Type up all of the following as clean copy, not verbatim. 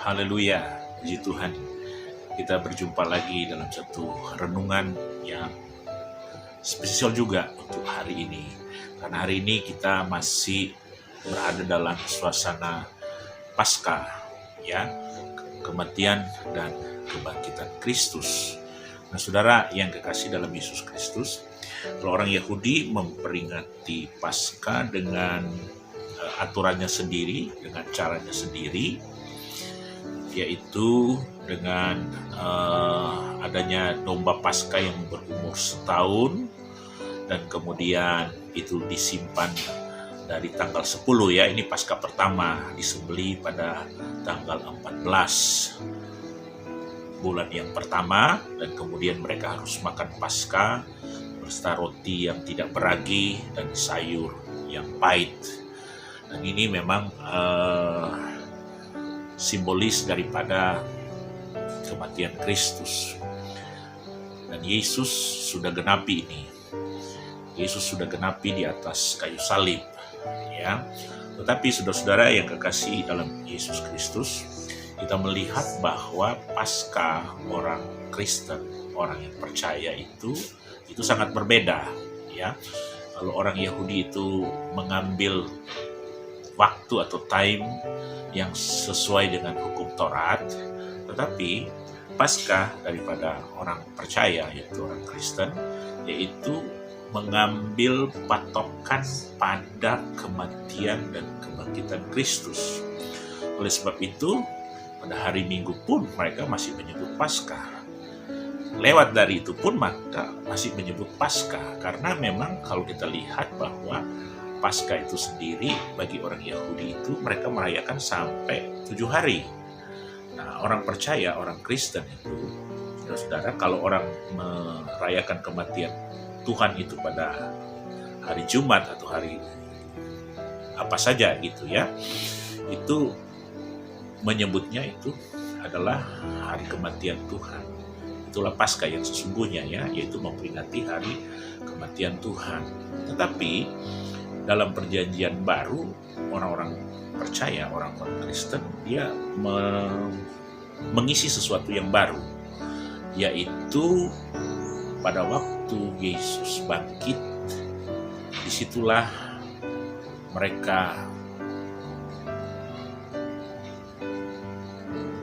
Haleluya, puji Tuhan. Kita berjumpa lagi dalam satu renungan yang spesial juga untuk hari ini. Karena hari ini kita masih berada dalam suasana Paskah, ya, kematian dan kebangkitan Kristus. Nah, saudara yang kekasih dalam Yesus Kristus, kalau orang Yahudi memperingati Paskah dengan aturannya sendiri, dengan caranya sendiri, yaitu dengan adanya domba Paskah yang berumur setahun, dan kemudian itu disimpan dari tanggal 10, ya, ini Paskah pertama disembelih pada tanggal 14 bulan yang pertama, dan kemudian mereka harus makan Paskah beserta roti yang tidak beragi dan sayur yang pahit. Dan ini memang simbolis daripada kematian Kristus. Dan Yesus sudah genapi ini. Yesus sudah genapi di atas kayu salib, ya. Tetapi saudara-saudara yang kekasih dalam Yesus Kristus, kita melihat bahwa Paskah orang Kristen, orang yang percaya itu sangat berbeda, ya. Kalau orang Yahudi itu mengambil waktu atau time yang sesuai dengan hukum Taurat, tetapi Paskah daripada orang percaya, yaitu orang Kristen, yaitu mengambil patokan pada kematian dan kebangkitan Kristus. Oleh sebab itu, pada hari Minggu pun mereka masih menyebut Paskah. Lewat dari itu pun maka masih menyebut Paskah, karena memang kalau kita lihat bahwa Paskah itu sendiri bagi orang Yahudi itu mereka merayakan sampai 7 hari. Nah, orang percaya, orang Kristen itu, saudara-saudara, kalau orang merayakan kematian Tuhan itu pada hari Jumat atau hari apa saja gitu, ya, itu menyebutnya itu adalah hari kematian Tuhan. Itulah Paskah yang sesungguhnya, ya, yaitu memperingati hari kematian Tuhan. Tetapi dalam perjanjian baru, orang-orang percaya, orang-orang Kristen, dia mengisi sesuatu yang baru, yaitu pada waktu Yesus bangkit, disitulah mereka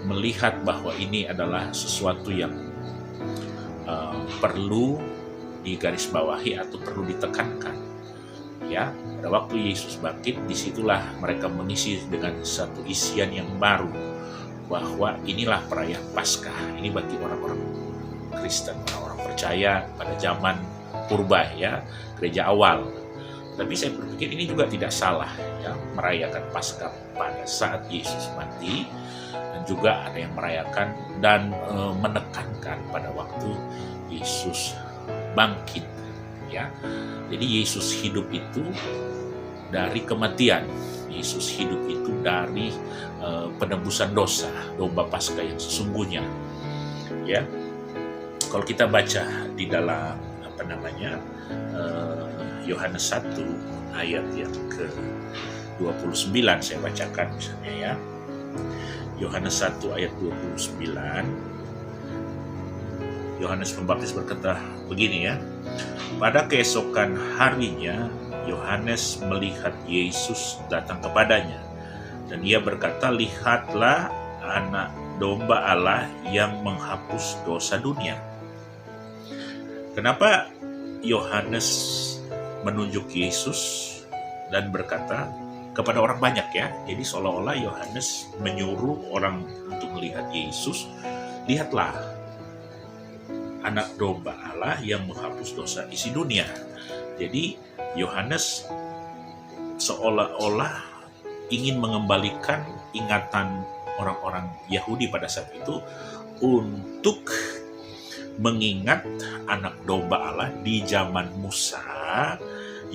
melihat bahwa ini adalah sesuatu yang perlu digarisbawahi atau perlu ditekankan. Ya, pada waktu Yesus bangkit, disitulah mereka mengisi dengan satu isian yang baru, bahwa inilah perayaan Paskah. Ini bagi orang-orang Kristen, orang-orang percaya pada zaman purba, ya, gereja awal. Tapi saya berpikir ini juga tidak salah, ya, merayakan Paskah pada saat Yesus mati, dan juga ada yang merayakan dan menekankan pada waktu Yesus bangkit, ya. Jadi Yesus hidup itu dari kematian, Yesus hidup itu dari penebusan dosa, domba Paskah yang sesungguhnya, ya. Kalau kita baca di dalam Yohanes 1 ayat yang ke-29, saya bacakan misalnya, ya. Yohanes 1 ayat 29, Yohanes Pembaptis berkata begini, ya. Pada keesokan harinya, Yohanes melihat Yesus datang kepadanya, dan ia berkata, "Lihatlah anak domba Allah yang menghapus dosa dunia." Kenapa Yohanes menunjuk Yesus dan berkata kepada orang banyak, ya? Jadi seolah-olah Yohanes menyuruh orang untuk melihat Yesus. Lihatlah anak domba Allah yang menghapus dosa isi dunia. Jadi Yohanes seolah-olah ingin mengembalikan ingatan orang-orang Yahudi pada saat itu untuk mengingat anak domba Allah di zaman Musa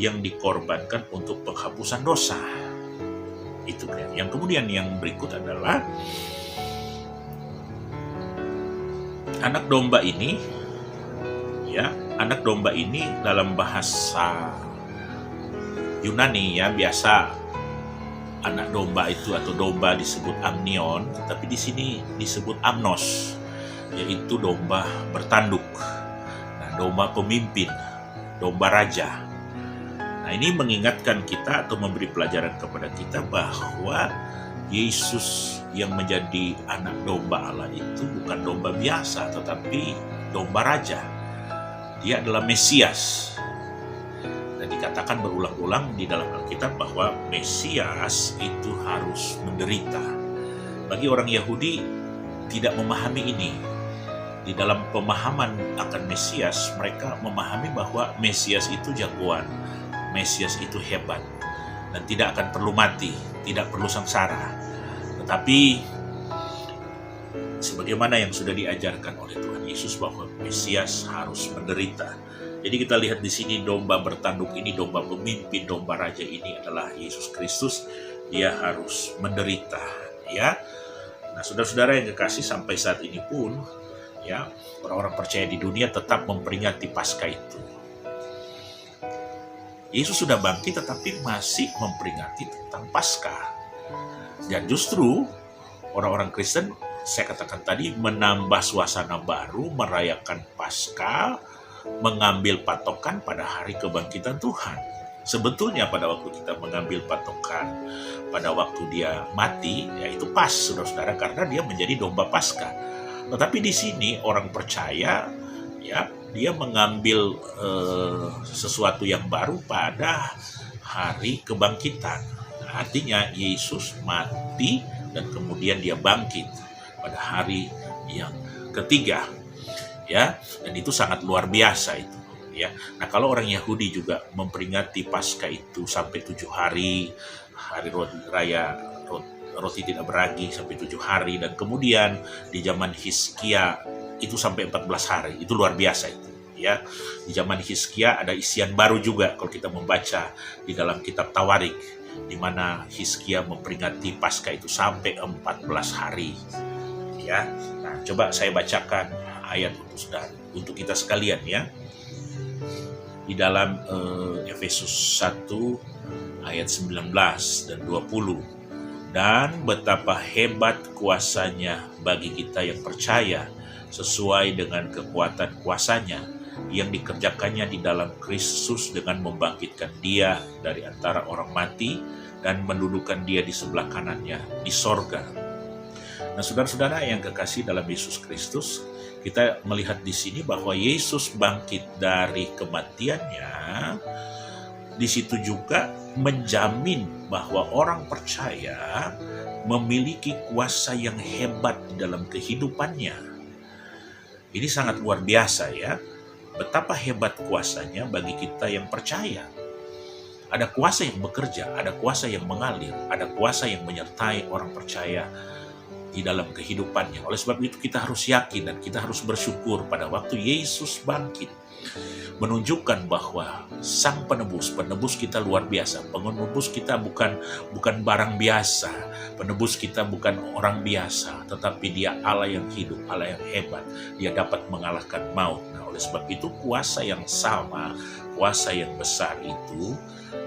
yang dikorbankan untuk penghapusan dosa. Itu kan. Yang kemudian yang berikut adalah anak domba ini, ya, anak domba ini dalam bahasa Yunani, ya, biasa anak domba itu atau domba disebut amnion, tapi di sini disebut amnos, yaitu domba bertanduk. Nah, domba pemimpin, domba raja. Nah, ini mengingatkan kita atau memberi pelajaran kepada kita bahwa Yesus yang menjadi anak domba Allah itu bukan domba biasa, tetapi domba raja. Dia adalah Mesias. Dan dikatakan berulang-ulang di dalam Alkitab bahwa Mesias itu harus menderita. Bagi orang Yahudi tidak memahami ini. Di dalam pemahaman akan Mesias, mereka memahami bahwa Mesias itu jagoan, Mesias itu hebat, dan tidak akan perlu mati, tidak perlu sengsara. Tetapi sebagaimana yang sudah diajarkan oleh Tuhan Yesus bahwa Mesias harus menderita. Jadi kita lihat di sini domba bertanduk ini, domba pemimpin, domba raja ini adalah Yesus Kristus. Dia harus menderita, ya. Nah, saudara-saudara yang kekasih, sampai saat ini pun, ya, orang-orang percaya di dunia tetap memperingati Paskah itu. Yesus sudah bangkit, tetapi masih memperingati tentang Paskah. Dan justru orang-orang Kristen, saya katakan tadi, menambah suasana baru, merayakan Paskah, mengambil patokan pada hari kebangkitan Tuhan. Sebetulnya pada waktu kita mengambil patokan pada waktu dia mati, ya itu pas, saudara-saudara, karena dia menjadi domba Paskah. Tetapi di sini orang percaya, ya, dia mengambil sesuatu yang baru pada hari kebangkitan. Artinya Yesus mati dan kemudian dia bangkit pada hari yang ketiga, ya, dan itu sangat luar biasa itu, ya. Nah, kalau orang Yahudi juga memperingati Paskah itu sampai 7 hari, hari raya roti tidak beragi sampai 7 hari, dan kemudian di zaman Hizkia itu sampai 14 hari, itu luar biasa itu, ya. Di zaman Hizkia ada isian baru juga kalau kita membaca di dalam kitab Tawarik, di mana Hizkia memperingati Paskah itu sampai 14 hari, ya. Nah, coba saya bacakan ayat untuk kita sekalian, ya. Di dalam Efesus 1 ayat 19 dan 20. Dan betapa hebat kuasanya bagi kita yang percaya, sesuai dengan kekuatan kuasanya yang dikerjakannya di dalam Kristus dengan membangkitkan dia dari antara orang mati dan mendudukan dia di sebelah kanannya di sorga. Nah, saudara-saudara yang kekasih dalam Yesus Kristus, kita melihat di sini bahwa Yesus bangkit dari kematiannya. Di situ juga menjamin bahwa orang percaya memiliki kuasa yang hebat dalam kehidupannya. Ini sangat luar biasa, ya. Betapa hebat kuasanya bagi kita yang percaya. Ada kuasa yang bekerja, ada kuasa yang mengalir, ada kuasa yang menyertai orang percaya di dalam kehidupannya. Oleh sebab itu kita harus yakin dan kita harus bersyukur pada waktu Yesus bangkit, menunjukkan bahwa Sang Penebus kita luar biasa. Penebus kita bukan barang biasa. Penebus kita bukan orang biasa, tetapi dia Allah yang hidup, Allah yang hebat. Dia dapat mengalahkan maut. Nah, oleh sebab itu kuasa yang sama, kuasa yang besar itu,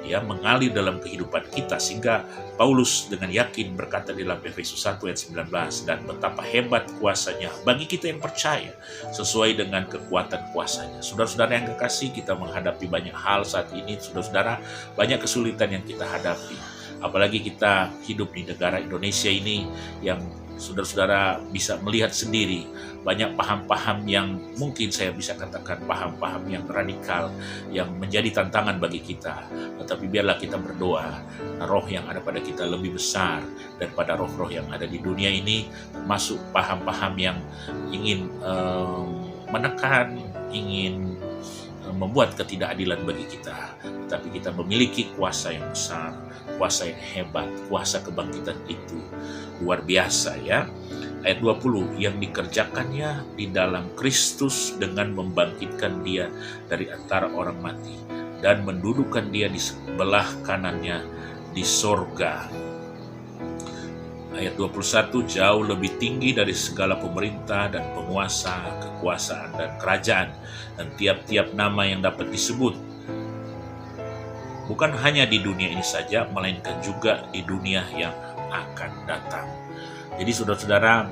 ya, mengalir dalam kehidupan kita, sehingga Paulus dengan yakin berkata di dalam Efesus 1 ayat 19, dan betapa hebat kuasanya bagi kita yang percaya, sesuai dengan kekuatan kuasanya. Saudara-saudara yang kekasih, kita menghadapi banyak hal saat ini, saudara-saudara, banyak kesulitan yang kita hadapi. Apalagi kita hidup di negara Indonesia ini yang saudara-saudara bisa melihat sendiri, banyak paham-paham yang mungkin saya bisa katakan paham-paham yang radikal, yang menjadi tantangan bagi kita. Tetapi biarlah kita berdoa, roh yang ada pada kita lebih besar daripada roh-roh yang ada di dunia ini, termasuk paham-paham yang ingin menekan, ingin membuat ketidakadilan bagi kita. Tetapi kita memiliki kuasa yang besar, kuasa yang hebat, kuasa kebangkitan itu luar biasa, ya. Ayat 20, yang dikerjakannya di dalam Kristus dengan membangkitkan dia dari antara orang mati dan mendudukan dia di sebelah kanannya di sorga. Ayat 21, jauh lebih tinggi dari segala pemerintah dan penguasa, kekuasaan dan kerajaan, dan tiap-tiap nama yang dapat disebut, bukan hanya di dunia ini saja, melainkan juga di dunia yang akan datang. Jadi saudara-saudara,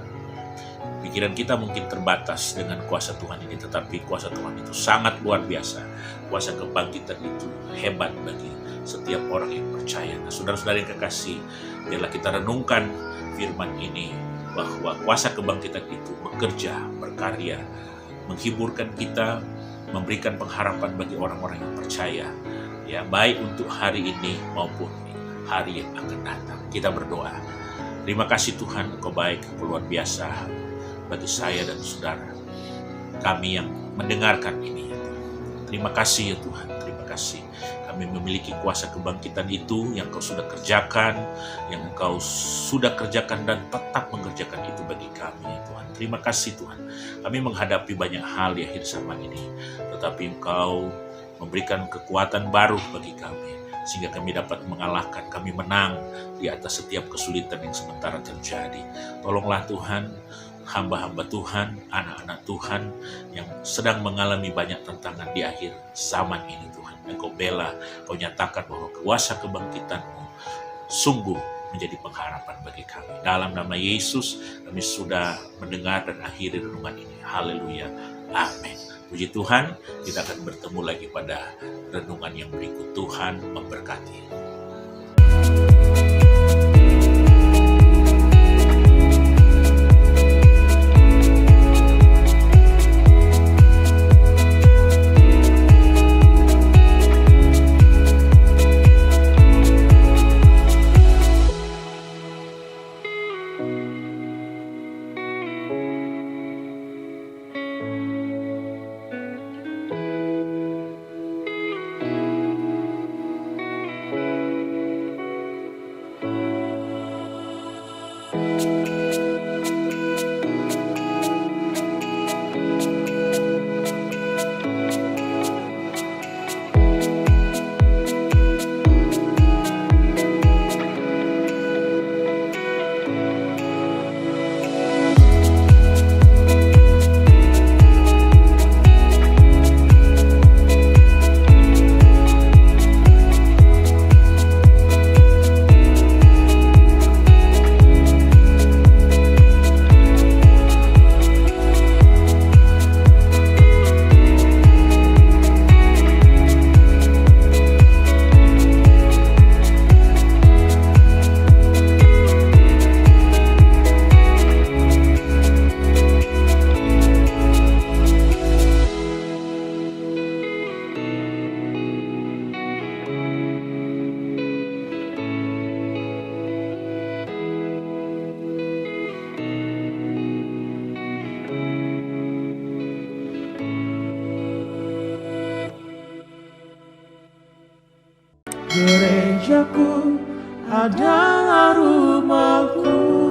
pikiran kita mungkin terbatas dengan kuasa Tuhan ini, tetapi kuasa Tuhan itu sangat luar biasa. Kuasa kebangkitan itu hebat bagi setiap orang yang percaya. Nah, saudara-saudara yang kekasih, biarlah kita renungkan firman ini, bahwa kuasa kebangkitan itu bekerja, berkarya, menghiburkan kita, memberikan pengharapan bagi orang-orang yang percaya, ya, baik untuk hari ini maupun hari yang akan datang. Kita berdoa. Terima kasih Tuhan, Engkau baik, Engkau luar biasa bagi saya dan saudara, kami yang mendengarkan ini. Terima kasih ya Tuhan, terima kasih. Kami memiliki kuasa kebangkitan itu yang Engkau sudah kerjakan, yang Engkau sudah kerjakan dan tetap mengerjakan itu bagi kami ya Tuhan. Terima kasih Tuhan. Kami menghadapi banyak hal di akhir zaman ini, tetapi Engkau memberikan kekuatan baru bagi kami, sehingga kami dapat mengalahkan, kami menang di atas setiap kesulitan yang sementara terjadi. Tolonglah Tuhan, hamba-hamba Tuhan, anak-anak Tuhan yang sedang mengalami banyak tantangan di akhir zaman ini Tuhan. Engkau bela, Kau nyatakan bahwa kuasa kebangkitan-Mu sungguh menjadi pengharapan bagi kami. Dalam nama Yesus kami sudah mendengar dan akhiri renungan ini. Haleluya. Amin. Puji Tuhan, kita akan bertemu lagi pada renungan yang berikut. Tuhan memberkati. Gerejaku adalah rumahku.